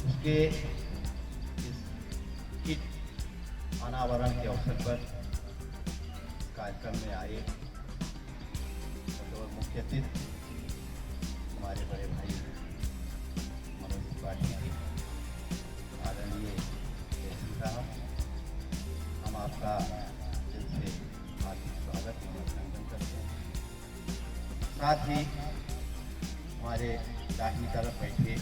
उसके इस किट अनावरण के अवसर पर कार्यक्रम में आए और मुख्य अतिथि हमारे बड़े भाई मनोज त्रिपाठी जी, आदरणीय जयसिंह साहब, हम आपका दिल से हार्दिक स्वागत और अभिनंदन करते हैं। साथ ही हमारे दाहिनी तरफ बैठे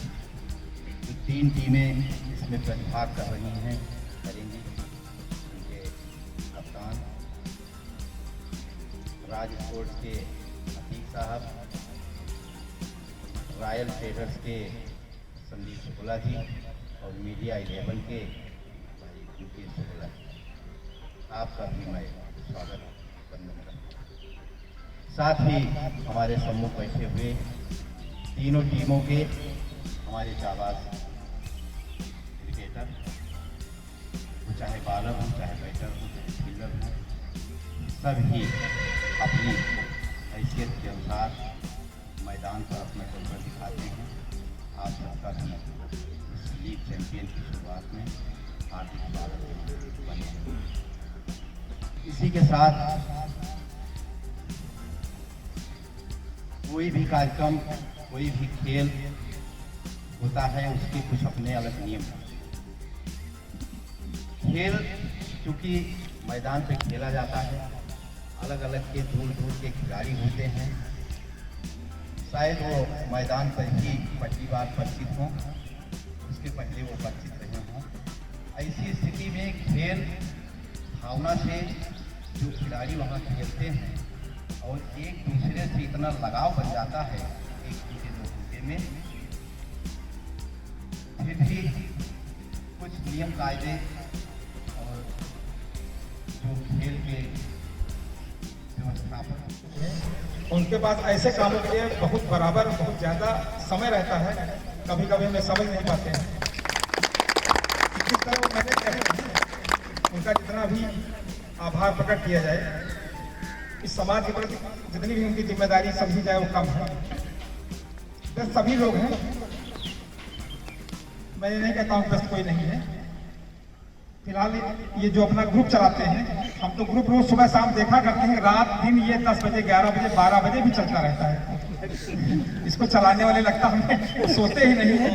जो 3 टीमें इसमें प्रतिभाग कर रही हैं करेंगी, उनके कप्तान राज स्पोर्ट्स के अतीक साहब, रॉयल ट्रेडर्स के संदीप शुक्ला जी और मीडिया 11 के भाई मुकेश शुक्ला जी, आपका भी मैं स्वागत वंदन करता हूँ। साथ ही हमारे सम्मुख बैठे हुए तीनों टीमों के हमारे जाबाज क्रिकेटर, चाहे बॉलर हो, चाहे बैटर हो, चाहे फील्डर हो, सभी अपनी हैसियत के अनुसार मैदान पर अपना जलवा दिखाते हैं। आप सबका भी इस लीग चैंपियन की शुरुआत में हार्दिक स्वागत बने। इसी के साथ कोई भी कार्यक्रम, कोई भी खेल होता है, उसके कुछ अपने अलग नियम हैं। खेल चूँकि मैदान पे खेला जाता है, अलग अलग के दूर दूर के खिलाड़ी होते हैं, शायद वो मैदान पर ही पहली बार परिचित हों, उसके पहले वो परिचित रहे हों। ऐसी स्थिति में खेल भावना से जो खिलाड़ी वहाँ खेलते हैं और एक दूसरे से इतना लगाव बन जाता है एक दूसरे दो घंटे में, फिर भी कुछ नियम कायदे और जो खेल के व्यवस्थापन उनके पास ऐसे कामों के लिए बहुत बराबर बहुत ज़्यादा समय रहता है, कभी कभी हमें समझ नहीं पाते हैं। जिस तरह वो मैंने कहा, उनका जितना भी आभार प्रकट किया जाए, इस समाज के प्रति जितनी भी उनकी जिम्मेदारी समझी जाए वो कम है। बस सभी लोग हैं, मैं ये नहीं कहता हूँ बस कोई नहीं है। फिलहाल ये जो अपना ग्रुप चलाते हैं, हम तो ग्रुप रोज सुबह शाम देखा करते हैं, रात दिन ये 10 बजे 11 बजे 12 बजे भी चलता रहता है। इसको चलाने वाले लगता हमें सोते ही नहीं है।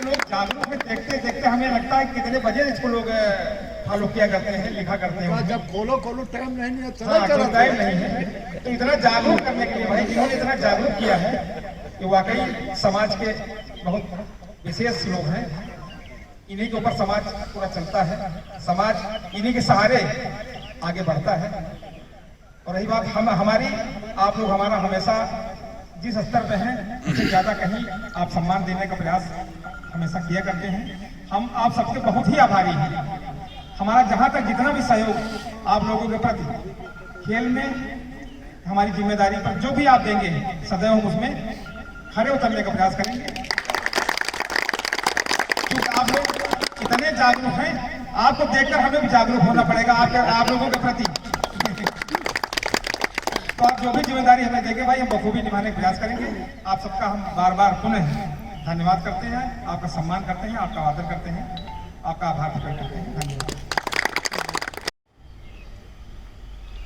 लोग जागरूक में देखते देखते हमें लगता है कितने बजे इसको लोग फॉलो किया करते हैं, लिखा करते हैं। जब खोलो टाइम नहीं है, टाइम नहीं है, तो इतना जागरूक करने के लिए भाई जिन्होंने इतना जागरूक किया है कि वाकई समाज के बहुत विशेष लोग हैं। इन्हीं के ऊपर समाज पूरा चलता है, समाज इन्हीं के सहारे आगे बढ़ता है। और रही बात हमारी, आप लोग हमारा हमेशा जिस स्तर पे हैं उससे ज़्यादा कहीं आप सम्मान देने का प्रयास हमेशा किया करते हैं। हम आप सबके बहुत ही आभारी हैं। हमारा जहाँ तक जितना भी सहयोग आप लोगों के प्रति खेल में हमारी जिम्मेदारी पर जो भी आप देंगे, सदैव हम उसमें खरे उतरने का प्रयास करेंगे। आप लोग इतने जागरूक हैं, आपको देखकर हमें भी जागरूक होना पड़ेगा आप लोगों के प्रति। तो आप जो भी जिम्मेदारी हमें देंगे भाई, हम बखूबी निभाने का प्रयास करेंगे। आप सबका हम बार बार पुनः धन्यवाद करते हैं, आपका सम्मान करते हैं, आपका आदर करते हैं, आपका आभार प्रकट करते हैं। धन्यवाद।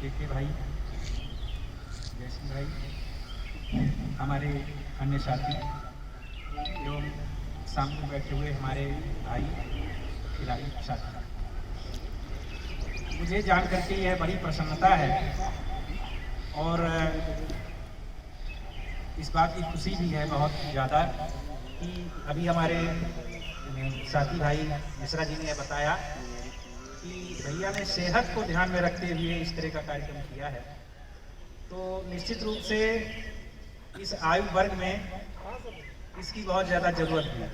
देखिए भाई, जयसिंह भाई, हमारे अन्य साथी एवं सामने बैठे हुए हमारे भाई खिलाड़ी साथी, मुझे जान करके यह बड़ी प्रसन्नता है और इस बात की खुशी भी है बहुत ज़्यादा कि अभी हमारे साथी भाई मिश्रा जी ने बताया कि भैया ने सेहत को ध्यान में रखते हुए इस तरह का कार्यक्रम किया है। तो निश्चित रूप से इस आयु वर्ग में इसकी बहुत ज़्यादा ज़रूरत है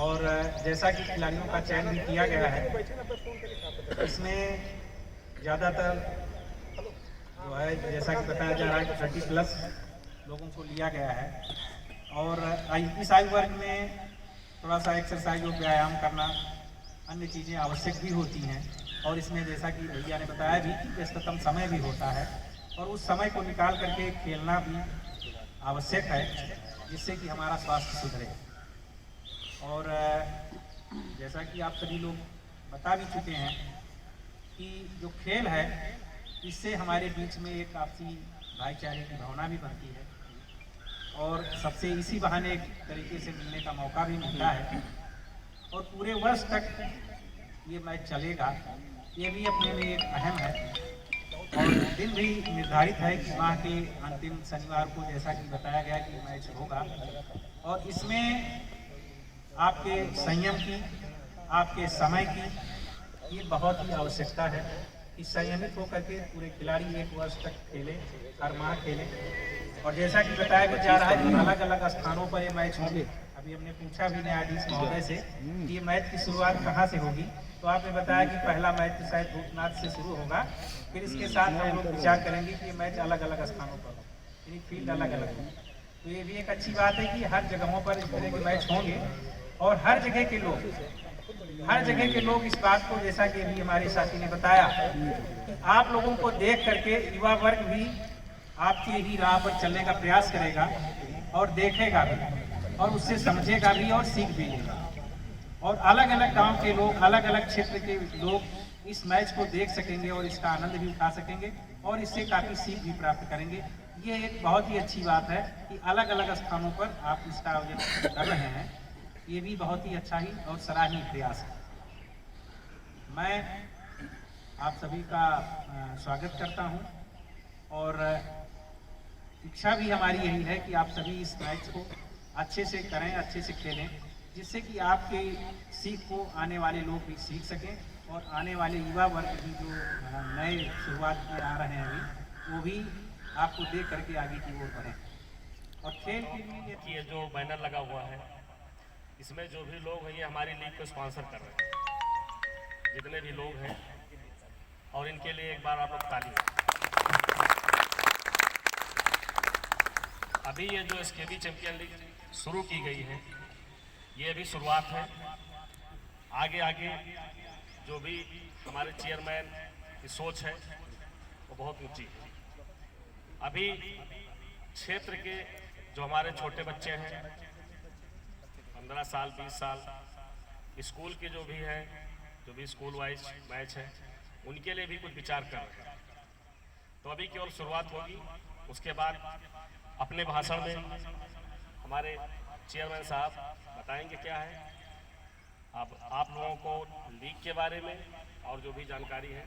और जैसा कि खिलाड़ियों का चयन भी किया गया है, इसमें ज़्यादातर जो है जैसा कि बताया जा रहा है कि 30+ लोगों को लिया गया है और इस आयु वर्ग में थोड़ा सा एक्सरसाइज और व्यायाम करना, अन्य चीज़ें आवश्यक भी होती हैं और इसमें जैसा कि भैया ने बताया भी कि व्यस्ततम समय भी होता है और उस समय को निकाल करके खेलना भी आवश्यक है, जिससे कि हमारा स्वास्थ्य सुधरे। और जैसा कि आप सभी लोग बता भी चुके हैं कि जो खेल है, इससे हमारे बीच में एक आपसी भाईचारे की भावना भी बनती है और सबसे इसी बहाने एक तरीके से मिलने का मौका भी मिलता है। और पूरे वर्ष तक ये मैच चलेगा, ये भी अपने में एक अहम है। और दिन भी निर्धारित है कि माह के अंतिम शनिवार को, जैसा कि बताया गया कि मैच होगा। और इसमें आपके संयम की, आपके समय की ये बहुत ही आवश्यकता है कि संयमित होकर के पूरे खिलाड़ी एक वर्ष तक खेले, हर माह खेले। और जैसा कि बताया जा रहा है कि अलग अलग स्थानों पर ये मैच होंगे। अभी हमने पूछा भी न्यायाधीश महोदय से कि ये मैच की शुरुआत कहाँ से होगी, तो आपने बताया कि पहला मैच तो शायद भूतनाथ से शुरू होगा, फिर इसके साथ हम लोग विचार करेंगे कि ये मैच अलग अलग स्थानों पर हो, यानी फील्ड अलग अलग हो। तो ये भी एक अच्छी बात है कि हर जगहों पर इस तरह के मैच होंगे और हर जगह के लोग इस बात को, जैसा कि अभी हमारे साथी ने बताया, कि आप लोगों को देख करके युवा वर्ग भी आपकी ही राह पर चलने का प्रयास करेगा और देखेगा भी और उससे समझेगा भी और सीख भी लेगा। और अलग अलग गांव के लोग, अलग अलग क्षेत्र के लोग इस मैच को देख सकेंगे और इसका आनंद भी उठा सकेंगे और इससे काफ़ी सीख भी प्राप्त करेंगे। ये एक बहुत ही अच्छी बात है कि अलग अलग स्थानों पर आप इसका आयोजन कर रहे हैं। ये भी बहुत ही अच्छा ही और सराहनीय प्रयास है। मैं आप सभी का स्वागत करता हूं और इच्छा भी हमारी यही है कि आप सभी इस मैच को अच्छे से करें, अच्छे से खेलें, जिससे कि आपके सीख को आने वाले लोग भी सीख सकें और आने वाले युवा वर्ग भी जो नए शुरुआत में आ रहे हैं अभी, वो भी आपको देख करके आगे की ओर बढ़ें। और खेल के लिए ये जो बैनर लगा हुआ है, इसमें जो भी लोग हैं ये हमारी लीग को स्पॉन्सर कर रहे हैं, जितने भी लोग हैं, और इनके लिए एक बार आप लोग ताली। अभी ये जो एसकेबी चैंपियन लीग शुरू की गई है, ये अभी शुरुआत है। आगे आगे जो भी हमारे चेयरमैन की सोच है वो बहुत ऊंची है। अभी क्षेत्र के जो हमारे छोटे बच्चे हैं, 15 साल 20 साल, स्कूल के जो भी हैं, जो भी स्कूल वाइज मैच है, उनके लिए भी कुछ विचार कर रहे हैं। तो अभी केवल शुरुआत होगी, उसके बाद अपने भाषण में हमारे चेयरमैन साहब बताएंगे क्या है। आप लोगों को लीग के बारे में और जो भी जानकारी है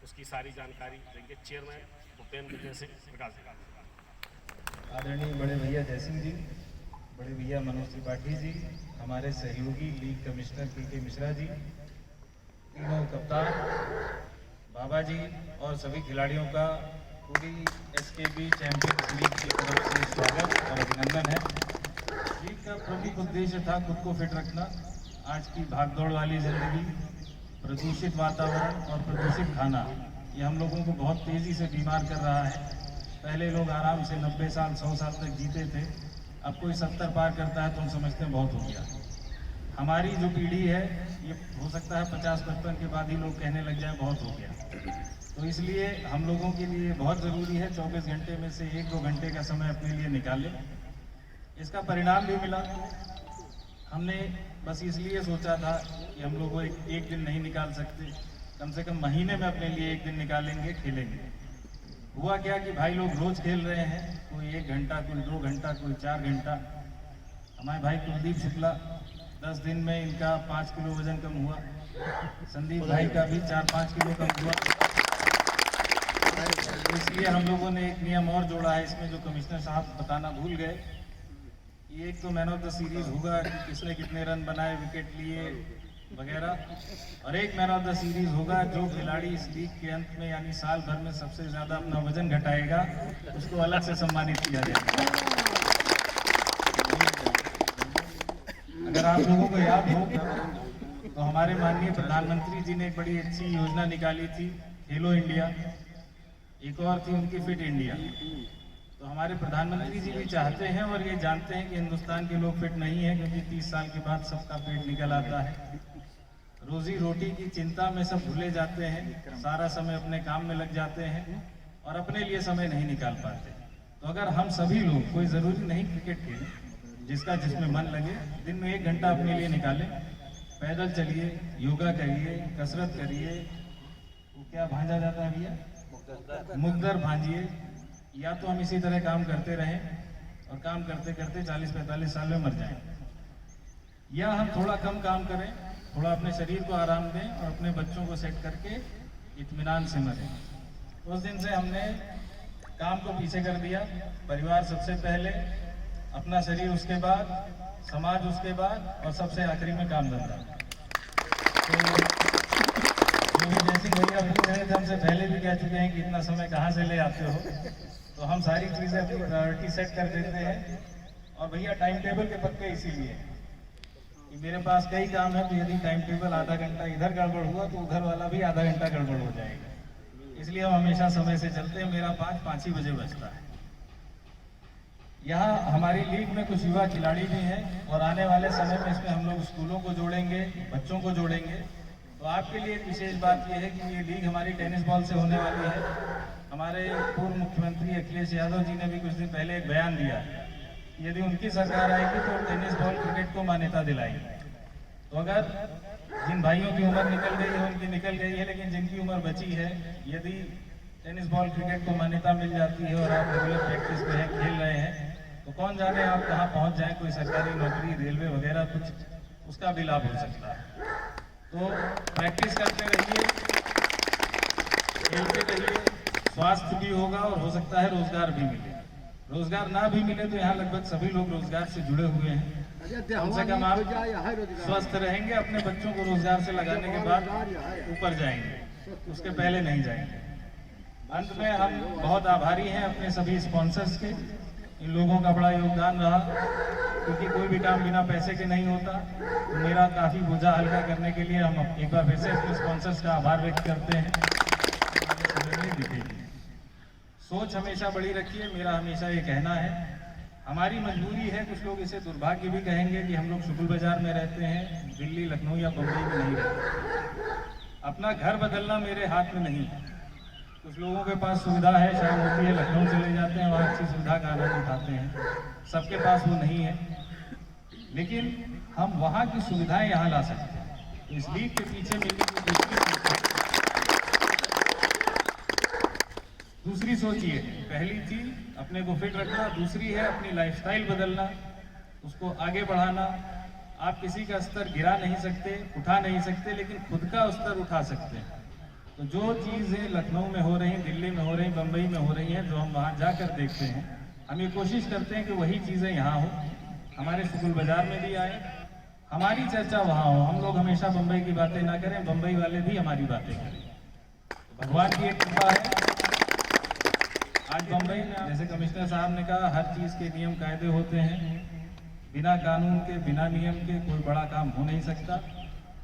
उसकी सारी जानकारी देंगे चेयरमैन भूपेंद्र विजय सिंह प्रकाश। आदरणीय बड़े भैया जयसिंह जी, बड़े भैया मनोज त्रिपाठी जी, हमारे सहयोगी लीग कमिश्नर के मिश्रा जी, तीनों कप्तान, बाबा जी और सभी खिलाड़ियों का पूरी एसकेबी चैंपियंस लीग की तरफ से स्वागत और अभिनंदन है। लीग का प्रमुख उद्देश्य था खुद को फिट रखना। आज की भागदौड़ वाली जिंदगी, प्रदूषित वातावरण और प्रदूषित खाना, ये हम लोगों को बहुत तेज़ी से बीमार कर रहा है। पहले लोग आराम से 90 साल 100 साल तक जीते थे, अब कोई 70 पार करता है तो हम समझते हैं बहुत हो गया। हमारी जो पीढ़ी है, ये हो सकता है 50-55 के बाद ही लोग कहने लग जाए बहुत हो गया। तो इसलिए हम लोगों के लिए बहुत ज़रूरी है 24 घंटे में से 1-2 घंटे का समय अपने लिए निकालें। इसका परिणाम भी मिला। हमने बस इसलिए सोचा था कि हम लोग एक दिन नहीं निकाल सकते, कम से कम महीने में अपने लिए एक दिन निकालेंगे, खेलेंगे। हुआ क्या कि भाई लोग रोज खेल रहे हैं, कोई 1 घंटा, कोई 2 घंटा, कोई 4 घंटा। हमारे भाई कुलदीप शुक्ला 10 दिन में इनका 5 किलो वजन कम हुआ, संदीप भाई का भी 4-5 किलो कम हुआ। तो इसलिए हम लोगों ने एक नियम और जोड़ा है इसमें, जो कमिश्नर साहब बताना भूल गए। ये एक तो मैन ऑफ द सीरीज होगा कि किसने कितने रन बनाए, विकेट लिए वगैरह, और एक मैन ऑफ द सीरीज होगा जो खिलाड़ी इस लीग के अंत में यानी साल भर में सबसे ज्यादा अपना वजन घटाएगा, उसको अलग से सम्मानित किया जाएगा। अगर आप लोगों को याद हो तो हमारे माननीय प्रधानमंत्री जी ने एक बड़ी अच्छी योजना निकाली थी, खेलो इंडिया। एक और थी उनकी फिट इंडिया। तो हमारे प्रधानमंत्री जी भी चाहते हैं और ये जानते हैं कि हिंदुस्तान के लोग फिट नहीं हैं, क्योंकि 30 साल के बाद सबका पेट निकल आता है। रोजी रोटी की चिंता में सब भूले जाते हैं, सारा समय अपने काम में लग जाते हैं और अपने लिए समय नहीं निकाल पाते। तो अगर हम सभी लोग, कोई ज़रूरी नहीं क्रिकेट खेलें, जिसका जिसमें मन लगे, दिन में 1 घंटा अपने लिए निकालें, पैदल चलिए, योगा करिए, कसरत करिए, वो क्या भांजा जाता है भैया, मुकदर भांजिए, या तो हम इसी तरह काम करते रहें और काम करते करते 40-45 साल में मर जाएं, या हम थोड़ा कम काम करें, थोड़ा अपने शरीर को आराम दें और अपने बच्चों को सेट करके इत्मीनान से मरें। उस दिन से हमने काम को पीछे कर दिया, परिवार सबसे पहले, अपना शरीर उसके बाद, समाज उसके बाद और सबसे आखिरी में काम धंधा। तो जैसे भैया पूछ रहे थे, हमसे पहले भी कह चुके हैं कि इतना समय कहाँ से ले आते हो, तो हम सारी चीज़ें अपनी प्रायोरिटी सेट कर देते हैं। और भैया टाइम टेबल के पक्के इसीलिए कि मेरे पास कई काम है, तो यदि टाइम टेबल आधा घंटा इधर गड़बड़ हुआ तो उधर वाला भी आधा घंटा गड़बड़ हो जाएगा, इसलिए हम हमेशा समय से चलते हैं। मेरा 5 ही बजे बजता है। यहाँ हमारी लीग में कुछ युवा खिलाड़ी भी हैं और आने वाले समय में इसमें हम लोग स्कूलों को जोड़ेंगे, बच्चों को जोड़ेंगे। तो आपके लिए एक विशेष बात यह है कि ये लीग हमारी टेनिस बॉल से होने वाली है। हमारे पूर्व मुख्यमंत्री अखिलेश यादव जी ने भी कुछ दिन पहले एक बयान दिया, यदि उनकी सरकार आएगी तो टेनिस बॉल क्रिकेट को मान्यता दिलाएगी। तो अगर जिन भाइयों की उम्र निकल गई है उनकी निकल गई है, लेकिन जिनकी उम्र बची है, यदि टेनिस बॉल क्रिकेट को मान्यता मिल जाती है और आप रेगुलर प्रैक्टिस में हैं, खेल रहे हैं, तो कौन जाने आप कहाँ पहुँच जाएं, कोई सरकारी नौकरी, रेलवे वगैरह कुछ, उसका भी लाभ हो सकता है। तो प्रैक्टिस करते रहिए, खेलते रहिए, स्वास्थ्य भी होगा और हो सकता है रोजगार भी मिले। रोजगार ना भी मिले तो यहाँ लगभग सभी लोग रोजगार से जुड़े हुए हैं। कम से कम आप स्वस्थ रहेंगे, अपने बच्चों को रोजगार से लगाने के बाद ऊपर जाएंगे, उसके पहले नहीं जाएंगे। अंत में हम बहुत आभारी हैं अपने सभी स्पॉन्सर्स के, इन लोगों का बड़ा योगदान रहा, क्योंकि कोई भी काम बिना पैसे के नहीं होता। तो मेरा काफ़ी बोझा हल्का करने के लिए हम एक बार फिर से अपने स्पॉन्सर्स का आभार व्यक्त करते हैं। सोच हमेशा बड़ी रखिए, मेरा हमेशा ये कहना है। हमारी मजबूरी है, कुछ लोग इसे दुर्भाग्य भी कहेंगे, कि हम लोग शुक्ल बाजार में रहते हैं, दिल्ली, लखनऊ या बम्बई में नहीं रहते। अपना घर बदलना मेरे हाथ में नहीं है। कुछ लोगों के पास सुविधा है, शाम होती है लखनऊ चले जाते हैं, वहाँ अच्छी सुविधा का आनंद उठाते हैं, सबके पास वो नहीं है, लेकिन हम वहाँ की सुविधाएं यहाँ ला सकते हैं। तो इस लीग के पीछे मेरी दूसरी सोच ये है, पहली थी अपने को फिट रखना, दूसरी है अपनी लाइफस्टाइल बदलना, उसको आगे बढ़ाना। आप किसी का स्तर गिरा नहीं सकते, उठा नहीं सकते, लेकिन खुद का स्तर उठा सकते हैं। तो जो चीज़ें लखनऊ में हो रही, दिल्ली में हो रही, बम्बई में हो रही हैं, जो हम वहाँ जाकर देखते हैं, हम ये कोशिश करते हैं कि वही चीज़ें यहाँ हो, हमारे शुक्ल बाजार में भी आए, हमारी चर्चा वहाँ हो। हम लोग हमेशा बम्बई की बातें ना करें, बम्बई वाले भी हमारी बातें करें। भगवान की एक कृपा है, आज बम्बई में जैसे कमिश्नर साहब ने कहा, हर चीज़ के नियम कायदे होते हैं, बिना कानून के, बिना नियम के कोई बड़ा काम हो नहीं सकता।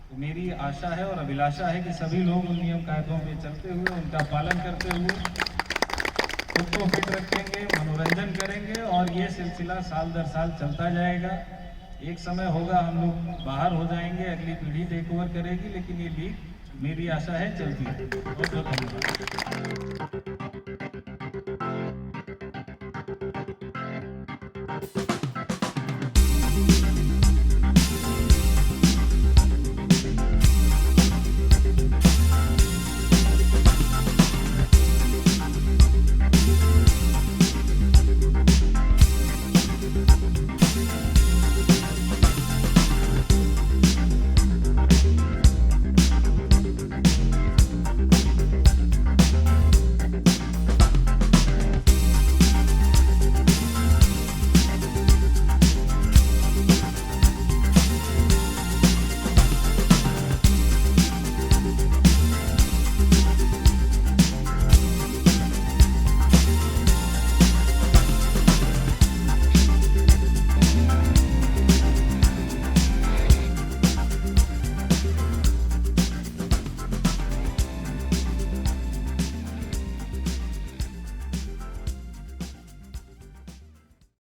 तो मेरी आशा है और अभिलाषा है कि सभी लोग उन नियम कायदों में चलते हुए, उनका पालन करते हुए खुद को फिट रखेंगे, मनोरंजन करेंगे, और ये सिलसिला साल दर साल चलता जाएगा। एक समय होगा हम लोग बाहर हो जाएंगे, अगली पीढ़ी टेक ओवर करेगी, लेकिन ये लीग मेरी आशा है चलती है। बहुत बहुत धन्यवाद।